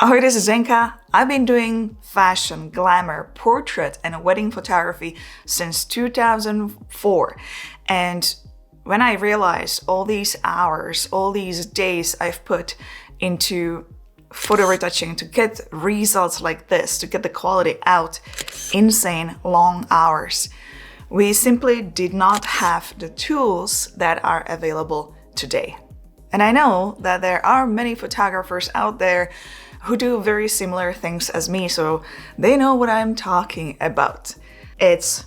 Ahoy, this is Zdenka. I've been doing fashion, glamour, portrait, and wedding photography since 2004. And when I realized all these hours, all these days I've put into photo retouching to get results like this, to get the quality out, insane long hours, we simply did not have the tools that are available today. And I know that there are many photographers out there who do very similar things as me, so they know what I'm talking about. It's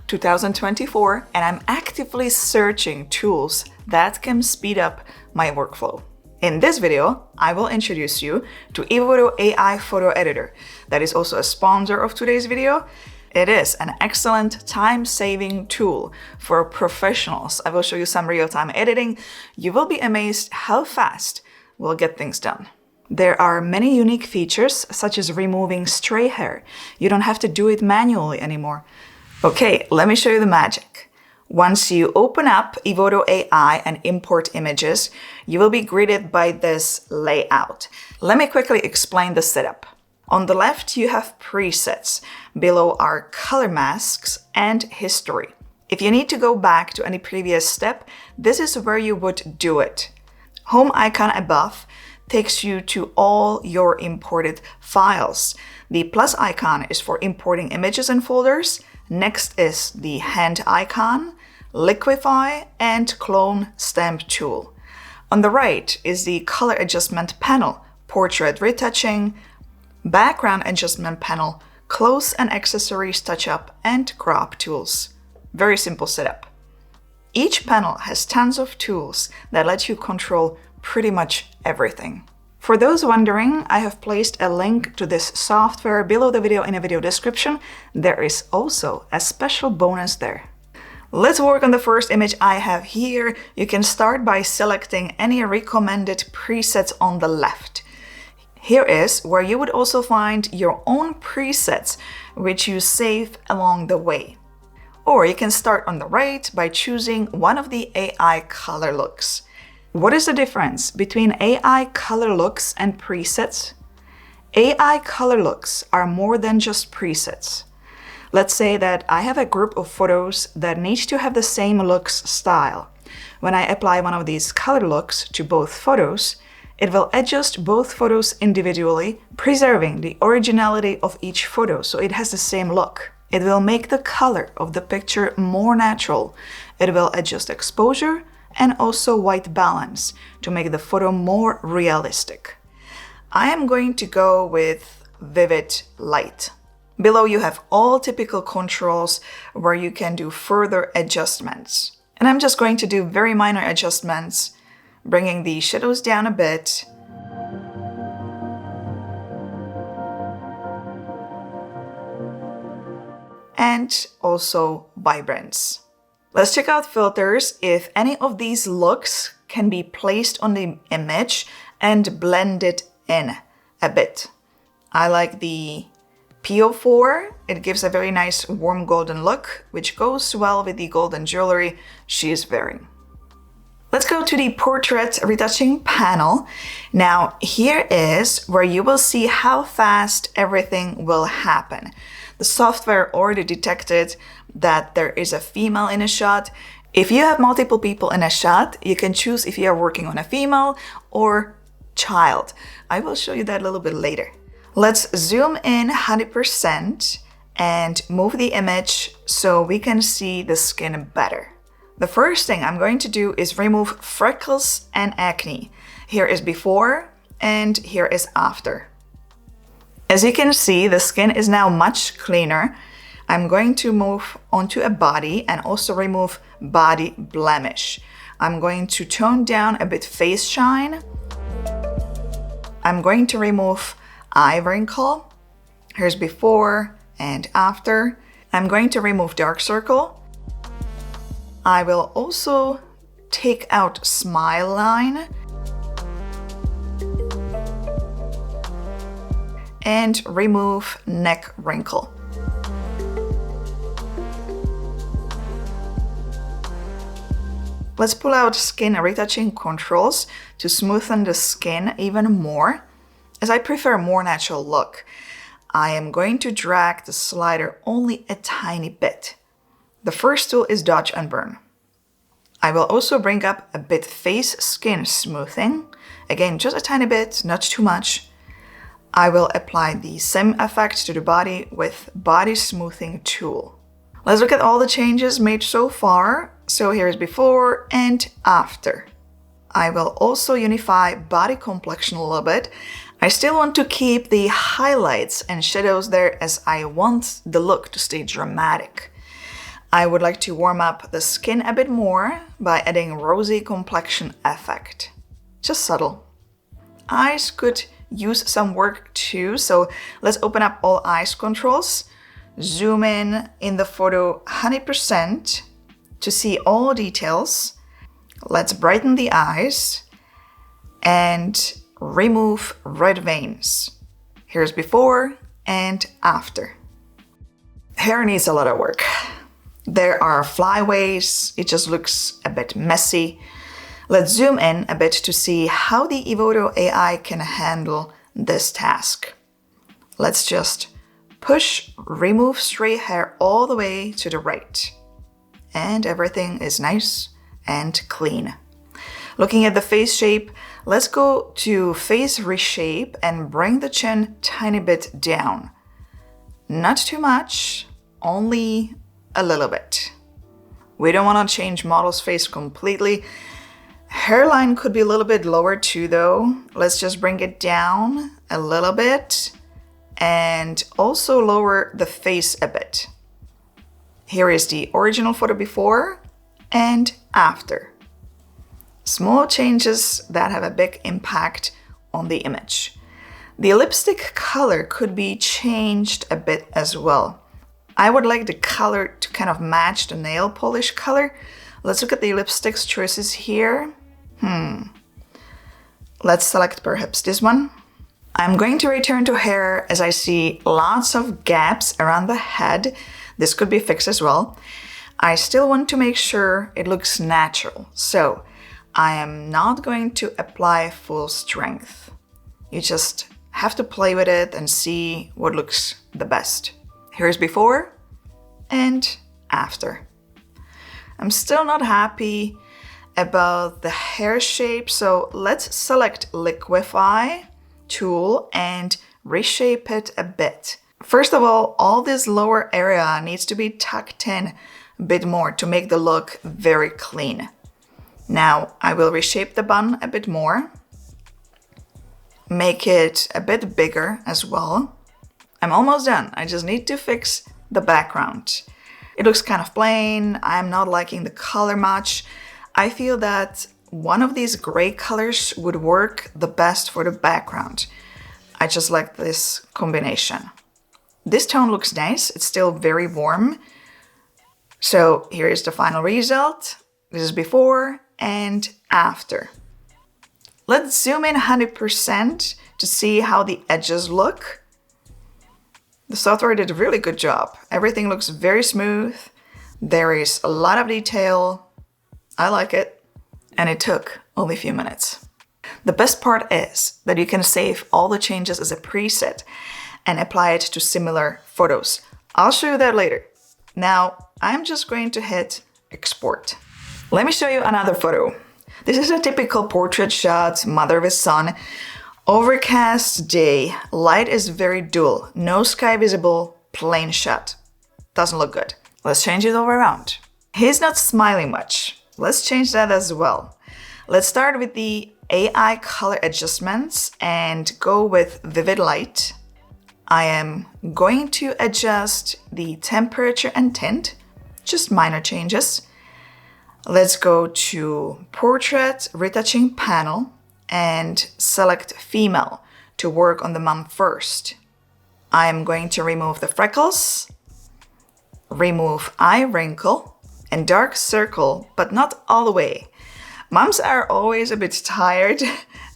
2024 and I'm actively searching tools that can speed up my workflow. In this video, I will introduce you to Evoto AI photo editor. That is also a sponsor of today's video. It is an excellent time-saving tool for professionals. I will show you some real-time editing. You will be amazed how fast we'll get things done. There are many unique features, such as removing stray hair. You don't have to do it manually anymore. Okay, let me show you the magic. Once you open up Evoto AI and import images, you will be greeted by this layout. Let me quickly explain the setup. On the left, you have presets. Below are color masks and history. If you need to go back to any previous step, this is where you would do it. Home icon above takes you to all your imported files. The plus icon is for importing images and folders. Next is the hand icon, liquify, and clone stamp tool. On the right is the color adjustment panel, portrait retouching, background adjustment panel, clothes and accessories touch-up, and crop tools. Very simple setup. Each panel has tons of tools that let you control pretty much everything. For those wondering, I have placed a link to this software below the video in a video description. There is also a special bonus there. Let's work on the first image I have here. You can start by selecting any recommended presets on the left. Here is where you would also find your own presets, which you save along the way. Or you can start on the right by choosing one of the AI color looks. What is the difference between AI color looks and presets? AI color looks are more than just presets. Let's say that I have a group of photos that need to have the same looks style. When I apply one of these color looks to both photos, it will adjust both photos individually, preserving the originality of each photo so it has the same look. It will make the color of the picture more natural. It will adjust exposure and also white balance to make the photo more realistic. I am going to go with vivid light. Below you have all typical controls where you can do further adjustments. And I'm just going to do very minor adjustments, bringing the shadows down a bit. And also vibrance. Let's check out filters if any of these looks can be placed on the image and blended in a bit. I like the PO4. It gives a very nice warm golden look, which goes well with the golden jewelry she is wearing. Let's go to the portrait retouching panel. Now, here is where you will see how fast everything will happen. The software already detected that there is a female in a shot. If you have multiple people in a shot, you can choose if you are working on a female or child. I will show you that a little bit later. Let's zoom in 100% and move the image so we can see the skin better. The first thing I'm going to do is remove freckles and acne. Here is before and here is after. As you can see, the skin is now much cleaner. I'm going to move onto a body and also remove body blemish. I'm going to tone down a bit face shine. I'm going to remove eye wrinkle. Here's before and after. I'm going to remove dark circle. I will also take out smile line and remove neck wrinkle. Let's pull out skin retouching controls to smoothen the skin even more. as I prefer a more natural look, I am going to drag the slider only a tiny bit. The first tool is Dodge and Burn. I will also bring up a bit face skin smoothing. Again, just a tiny bit, not too much. I will apply the same effect to the body with Body Smoothing tool. Let's look at all the changes made so far. So here's before and after. I will also unify body complexion a little bit. I still want to keep the highlights and shadows there as I want the look to stay dramatic. I would like to warm up the skin a bit more by adding rosy complexion effect. Just subtle. Eyes could use some work too, so let's open up all eyes controls. Zoom in the photo 100% to see all details. Let's brighten the eyes and remove red veins. Here's before and after. Hair needs a lot of work. There are flyaways, it just looks a bit messy. Let's zoom in a bit to see how the Evoto AI can handle this task. Let's just push remove stray hair all the way to the right. And everything is nice and clean. Looking at the face shape, let's go to face reshape and bring the chin tiny bit down. Not too much, only a little bit. We don't want to change model's face completely. Hairline could be a little bit lower too though. Let's just bring it down a little bit and also lower the face a bit. Here is the original photo before and after. Small changes that have a big impact on the image. The lipstick color could be changed a bit as well. I would like the color to kind of match the nail polish color. Let's look at the lipsticks choices here. Let's select perhaps this one. I'm going to return to hair as I see lots of gaps around the head. This could be fixed as well. I still want to make sure it looks natural, so I am not going to apply full strength. You just have to play with it and see what looks the best. Here's before and after. I'm still not happy about the hair shape, so let's select Liquify tool and reshape it a bit. First of all this lower area needs to be tucked in a bit more to make the look very clean. Now I will reshape the bun a bit more, make it a bit bigger as well. I'm almost done. I just need to fix the background. It looks kind of plain. I'm not liking the color much. I feel that one of these gray colors would work the best for the background. I just like this combination. This tone looks nice. It's still very warm. So here is the final result. This is before and after. Let's zoom in 100% to see how the edges look. The software did a really good job. Everything looks very smooth. There is a lot of detail. I like it. And it took only a few minutes. The best part is that you can save all the changes as a preset and apply it to similar photos. I'll show you that later. Now, I'm just going to hit export. Let me show you another photo. This is a typical portrait shot, mother with son. Overcast day, light is very dull, no sky visible, plain shot. Doesn't look good. Let's change it all around. He's not smiling much. Let's change that as well. Let's start with the AI color adjustments and go with vivid light. I am going to adjust the temperature and tint, just minor changes. Let's go to portrait retouching panel and select female to work on the mom first. I am going to remove the freckles, remove eye wrinkle and dark circle, but not all the way. Moms are always a bit tired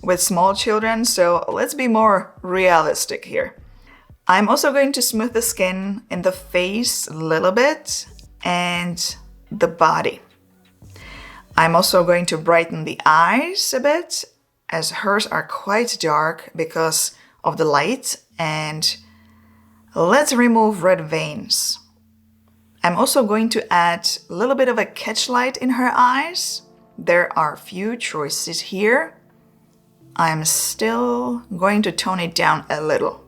with small children, so let's be more realistic here. I'm also going to smooth the skin in the face a little bit and the body. I'm also going to brighten the eyes a bit, as hers are quite dark because of the light, and let's remove red veins. I'm also going to add a little bit of a catch light in her eyes. There are a few choices here. I'm still going to tone it down a little.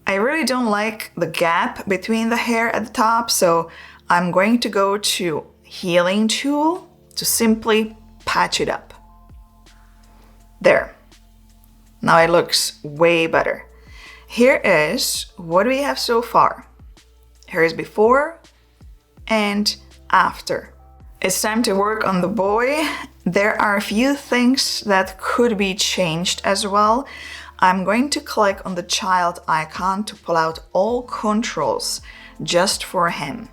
I really don't like the gap between the hair at the top, so I'm going to go to Healing tool to simply patch it up. There. Now it looks way better. Here is what we have so far. Here is before and after. It's time to work on the boy. There are a few things that could be changed as well. I'm going to click on the child icon to pull out all controls just for him.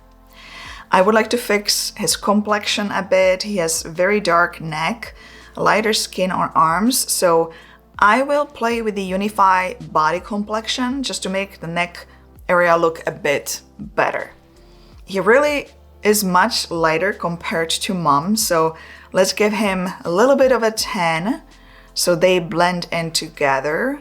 I would like to fix his complexion a bit. He has very dark neck, lighter skin on arms, so I will play with the Unify body complexion just to make the neck area look a bit better. He really is much lighter compared to Mom, so let's give him a little bit of a tan so they blend in together.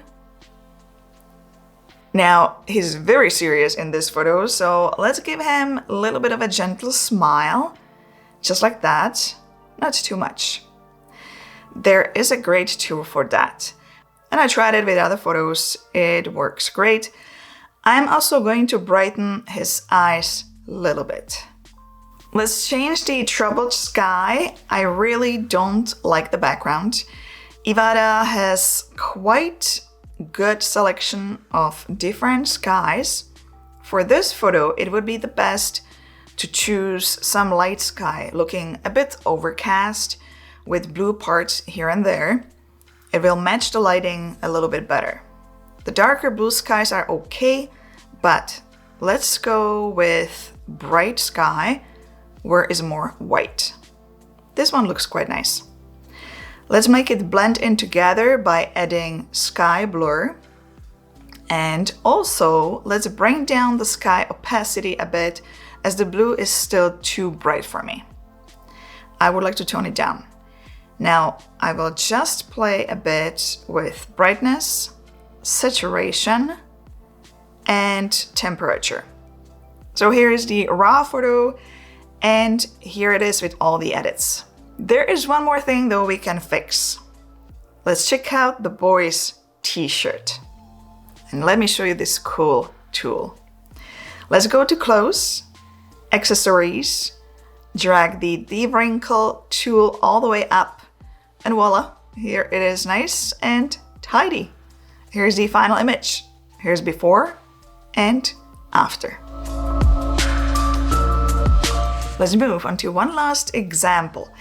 Now, he's very serious in this photo, so let's give him a little bit of a gentle smile, just like that, not too much. There is a great tool for that, and I tried it with other photos, it works great. I'm also going to brighten his eyes a little bit. Let's change the troubled sky. I really don't like the background. Evoto has quite good selection of different skies. For this photo, it would be the best to choose some light sky looking a bit overcast with blue parts here and there. It will match the lighting a little bit better. The darker blue skies are okay, but let's go with bright sky where is more white. This one looks quite nice. Let's make it blend in together by adding sky blur. And also, let's bring down the sky opacity a bit as the blue is still too bright for me. I would like to tone it down. Now, I will just play a bit with brightness, saturation, and temperature. So here is the raw photo, and here it is with all the edits. There is one more thing though we can fix. Let's check out the boy's t-shirt. And let me show you this cool tool. Let's go to Close, Accessories, drag the de-wrinkle tool all the way up, and voila, here it is nice and tidy. Here's the final image. Here's before and after. Let's move on to one last example.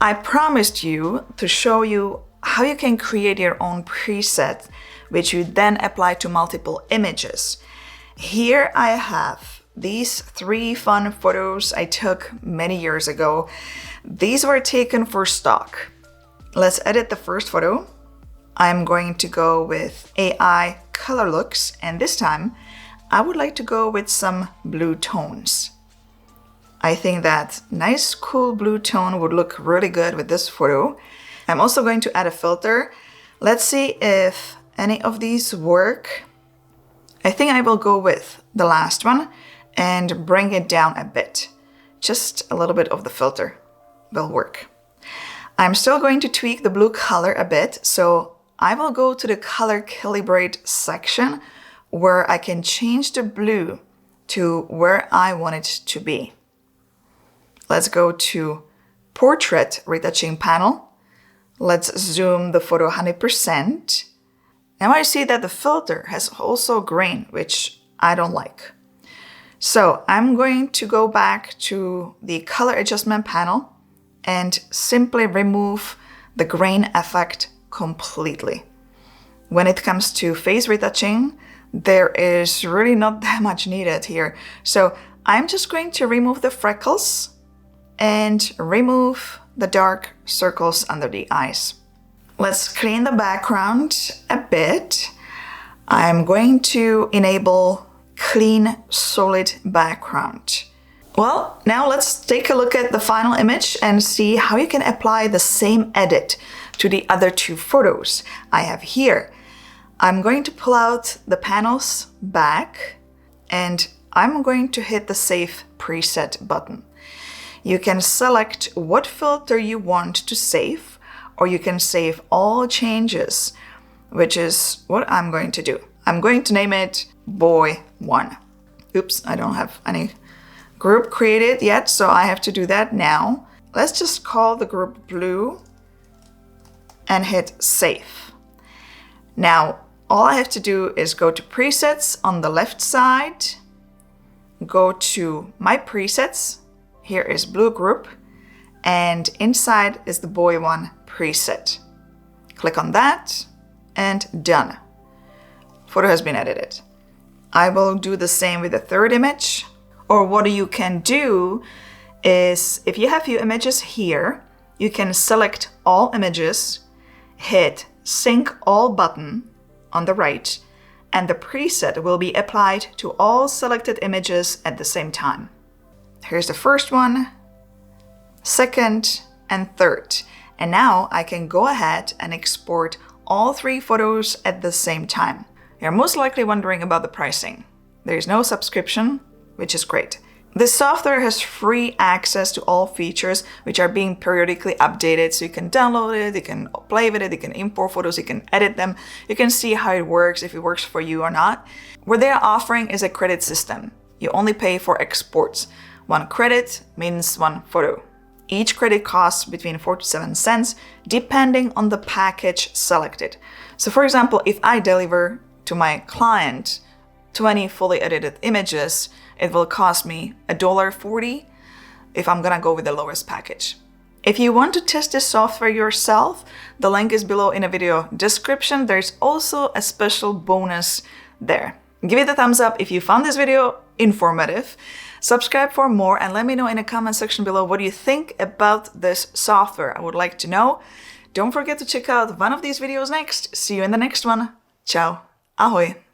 I promised you to show you how you can create your own preset, which you then apply to multiple images. Here I have these 3 fun photos I took many years ago. These were taken for stock. Let's edit the first photo. I'm going to go with AI color looks, and this time I would like to go with some blue tones. I think that nice cool blue tone would look really good with this photo. I'm also going to add a filter. Let's see if any of these work. I think I will go with the last one and bring it down a bit. Just a little bit of the filter will work. I'm still going to tweak the blue color a bit, so I will go to the color calibrate section where I can change the blue to where I want it to be. Let's go to Portrait Retouching panel. Let's zoom the photo 100%. Now I see that the filter has also grain, which I don't like. So I'm going to go back to the color adjustment panel and simply remove the grain effect completely. When it comes to face retouching, there is really not that much needed here. So I'm just going to remove the freckles and remove the dark circles under the eyes. Let's clean the background a bit. I'm going to enable clean solid background. Well, now let's take a look at the final image and see how you can apply the same edit to the other 2 photos I have here. I'm going to pull out the panels back and I'm going to hit the Save Preset button. You can select what filter you want to save, or you can save all changes, which is what I'm going to do. I'm going to name it Boy 1. Oops, I don't have any group created yet, so I have to do that now. Let's just call the group Blue and hit Save. Now, all I have to do is go to Presets on the left side, go to My Presets. Here is Blue Group, and inside is the Boy 1 preset. Click on that, and done. Photo has been edited. I will do the same with the third image. Or what you can do is, if you have few images here, you can select all images, hit Sync All button on the right, and the preset will be applied to all selected images at the same time. Here's the first one, second, and third. And now I can go ahead and export all 3 photos at the same time. You're most likely wondering about the pricing. There is no subscription, which is great. This software has free access to all features, which are being periodically updated. So you can download it, you can play with it, you can import photos, you can edit them. You can see how it works, if it works for you or not. What they are offering is a credit system. You only pay for exports. 1 credit means 1 photo. Each credit costs between 4 to 7 cents, depending on the package selected. So for example, if I deliver to my client 20 fully edited images, it will cost me $1.40 if I'm gonna go with the lowest package. If you want to test this software yourself, the link is below in the video description. There's also a special bonus there. Give it a thumbs up if you found this video informative. Subscribe for more and let me know in the comment section below what you think about this software. I would like to know. Don't forget to check out one of these videos next. See you in the next one. Ciao. Ahoj.